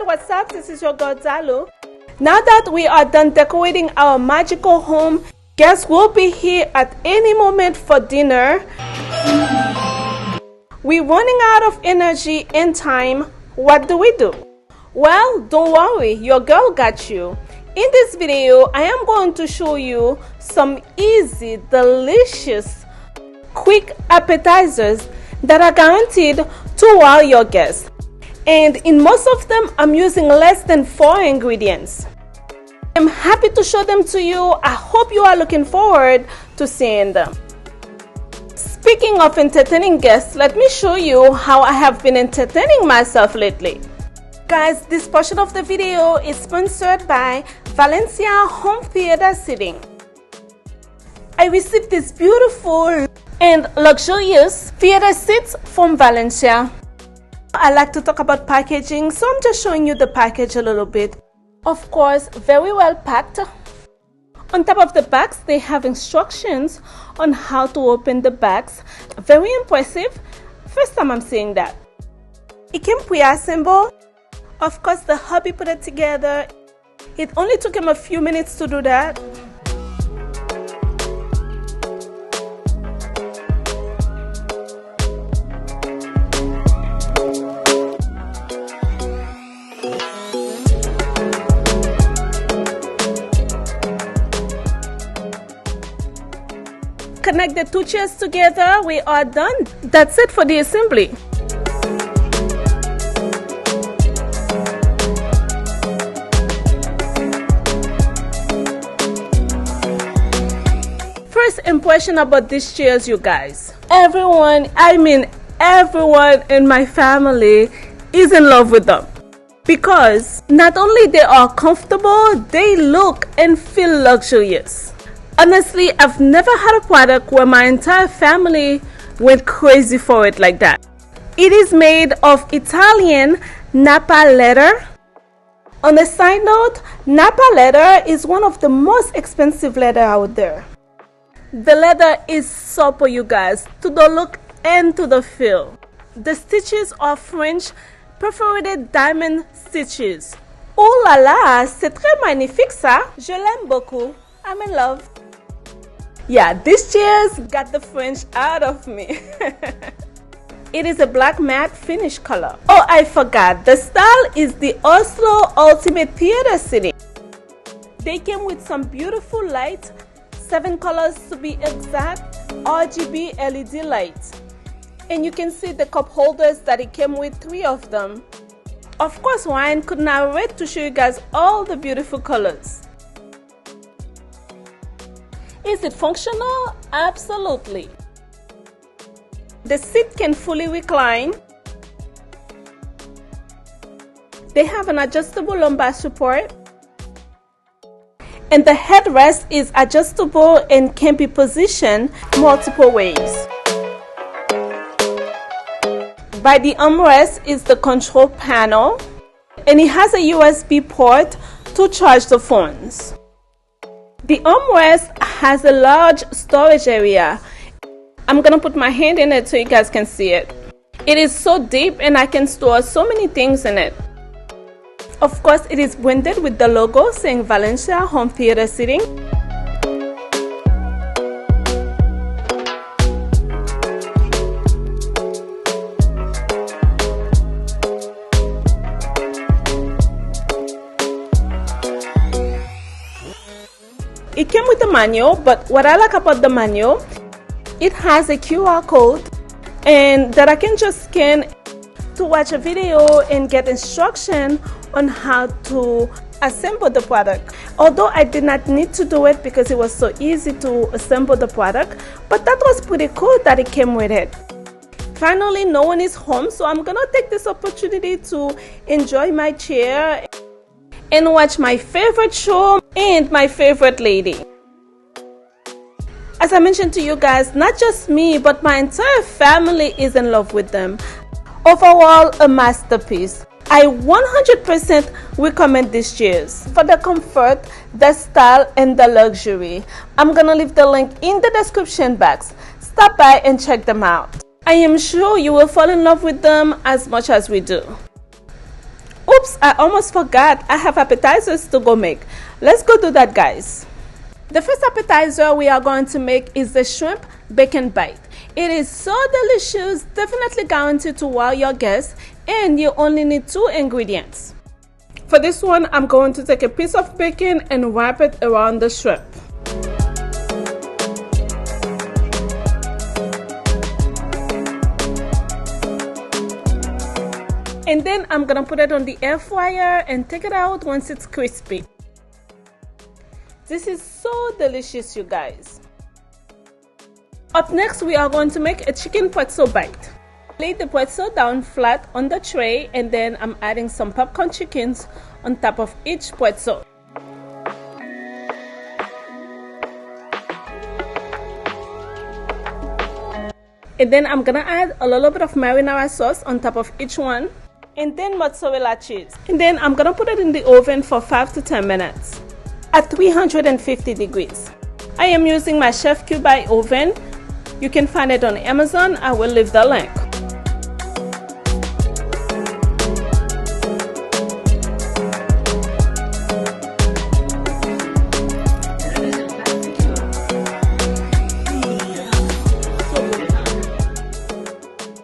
what's up? This is your girl Dalou. Now that we are done decorating our magical home, guests will be here at any moment for dinner. We're running out of energy and time. What do? Well, don't worry, your girl got you. In this video, I am going to show you some easy, delicious, quick appetizers that are guaranteed to wow your guests. And in most of them, I'm using less than 4 ingredients. I'm happy to show them to you. I hope you are looking forward to seeing them. Speaking of entertaining guests, let me show you how I have been entertaining myself lately. Guys, this portion of the video is sponsored by Valencia Home Theater Seating. I received this beautiful and luxurious theater seats from Valencia. I like to talk about packaging, so I'm just showing you the package a little bit. Of course, very well packed. On top of the bags, they have instructions on how to open the bags. Very impressive. First time I'm seeing that. It came pre-assembled. Of course, the hubby put it together. It only took him a few minutes to do that. Connect the 2 chairs together, we are done. That's it for the assembly. First impression about these chairs, you guys. Everyone in my family is in love with them. Because not only they are comfortable, they look and feel luxurious. Honestly, I've never had a product where my entire family went crazy for it like that. It is made of Italian Napa leather. On a side note, Napa leather is one of the most expensive leather out there. The leather is super, you guys, to the look and to the feel. The stitches are French perforated diamond stitches. Oh la la, c'est très magnifique ça. Je l'aime beaucoup. I'm in love. Yeah, these chairs got the French out of me. It is a black matte finish color. Oh, I forgot. The style is the Oslo Ultimate Theater Seating. They came with some beautiful lights, 7 colors to be exact, RGB LED lights. And you can see the cup holders that it came with, 3 of them. Of course, Ryan could not wait to show you guys all the beautiful colors. Is it functional? Absolutely. The seat can fully recline. They have an adjustable lumbar support. And the headrest is adjustable and can be positioned multiple ways. By the armrest is the control panel. And it has a USB port to charge the phones. The armrest has a large storage area. I'm gonna put my hand in it so you guys can see it. It is so deep and I can store so many things in it. Of course, it is branded with the logo saying Valencia Home Theater Seating. It came with a manual, but what I like about the manual, it has a QR code and that I can just scan to watch a video and get instruction on how to assemble the product. Although I did not need to do it because it was so easy to assemble the product, but that was pretty cool that it came with it. Finally, no one is home, so I'm gonna take this opportunity to enjoy my chair and watch my favorite show and my favorite lady. As I mentioned to you guys, not just me, but my entire family is in love with them. Overall, a masterpiece. I 100% recommend these chairs for the comfort, the style, and the luxury. I'm gonna leave the link in the description box. Stop by and check them out. I am sure you will fall in love with them as much as we do. Oops, I almost forgot. I have appetizers to go make. Let's go do that, guys. The first appetizer we are going to make is the shrimp bacon bite. It is so delicious, definitely guaranteed to wow your guests, and you only need 2 ingredients. For this one, I'm going to take a piece of bacon and wrap it around the shrimp. And then I'm gonna put it on the air fryer and take it out once it's crispy. This is so delicious, you guys. Up next, we are going to make a chicken pretzel bite. Lay the pretzel down flat on the tray, and then I'm adding some popcorn chickens on top of each pretzel. And then I'm gonna add a little bit of marinara sauce on top of each one, and then mozzarella cheese. And then I'm gonna put it in the oven for 5 to 10 minutes at 350 degrees. I am using my Chef Cubai oven. You can find it on Amazon. I will leave the link.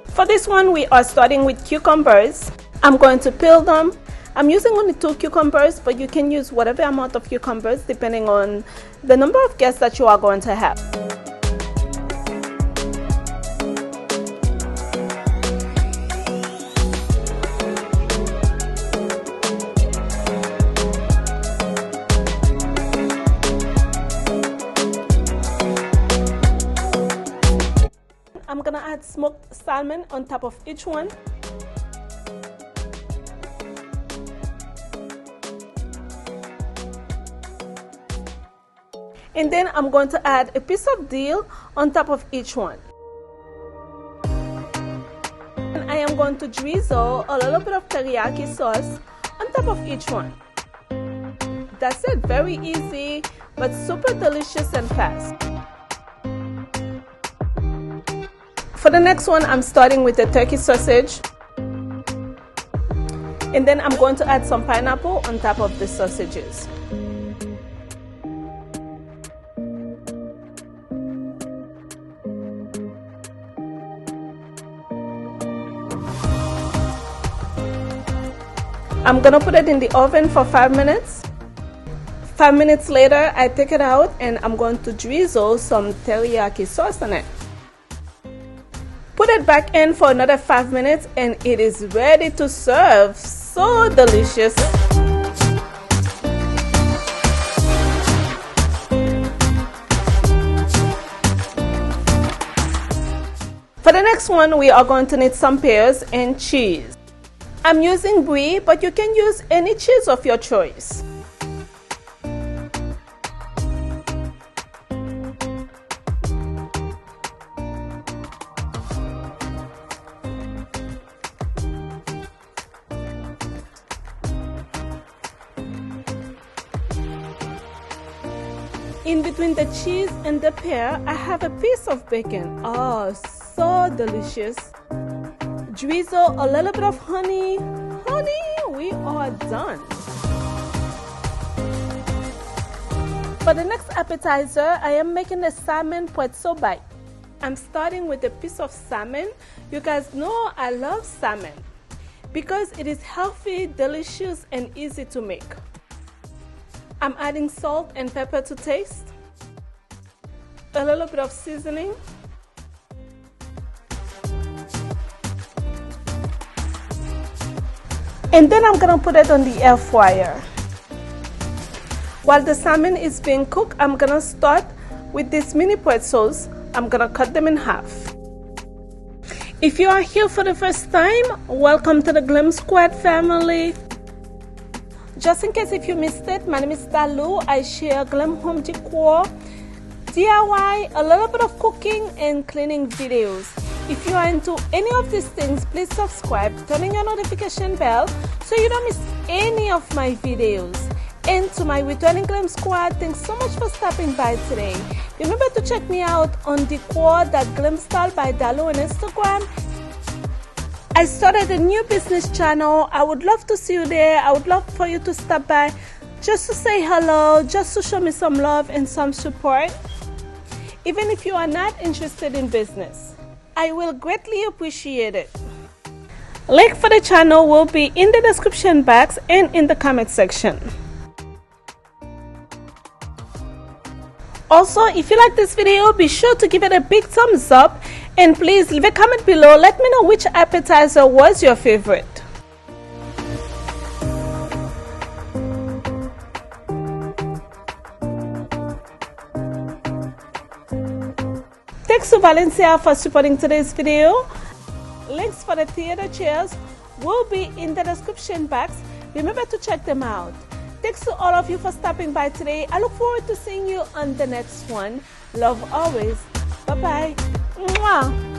For this one, we are starting with cucumbers. I'm going to peel them. I'm using only 2 cucumbers, but you can use whatever amount of cucumbers depending on the number of guests that you are going to have. I'm gonna add smoked salmon on top of each one. And then I'm going to add a piece of dill on top of each one. And I am going to drizzle a little bit of teriyaki sauce on top of each one. That's it, very easy, but super delicious and fast. For the next one, I'm starting with the turkey sausage. And then I'm going to add some pineapple on top of the sausages. I'm gonna put it in the oven for 5 minutes. 5 minutes later, I take it out and I'm going to drizzle some teriyaki sauce on it. Put it back in for another 5 minutes and it is ready to serve. So delicious. For the next one, we are going to need some pears and cheese. I'm using brie, but you can use any cheese of your choice. In between the cheese and the pear, I have a piece of bacon. Oh, so delicious. Drizzle a little bit of honey. Honey, we are done. For the next appetizer, I am making a salmon pretzel bite. I'm starting with a piece of salmon. You guys know I love salmon because it is healthy, delicious, and easy to make. I'm adding salt and pepper to taste, a little bit of seasoning, and then I'm gonna put it on the air fryer. While the salmon is being cooked, I'm gonna start with these mini pretzels. I'm gonna cut them in half. If you are here for the first time, welcome to the Glam Squad family. Just in case if you missed it, my name is Dalou. I share glam home decor, DIY, a little bit of cooking and cleaning videos. If you are into any of these things, please subscribe, turn on your notification bell so you don't miss any of my videos. And to my returning Glam Squad, thanks so much for stopping by today. Remember to check me out on decor.glamstylewithdalou on Instagram I started a new business channel. I would love to see you there. I would love for you to stop by just to say hello, just to show me some love and some support. Even if you are not interested in business, I will greatly appreciate it. Link for the channel will be in the description box and in the comment section. Also, if you like this video, be sure to give it a big thumbs up and please leave a comment below. Let me know which appetizer was your favorite. Thanks to Valencia for supporting today's video. Links for the theater chairs will be in the description box. Remember to check them out. Thanks to all of you for stopping by today. I look forward to seeing you on the next one. Love always. Bye-bye. Mwah.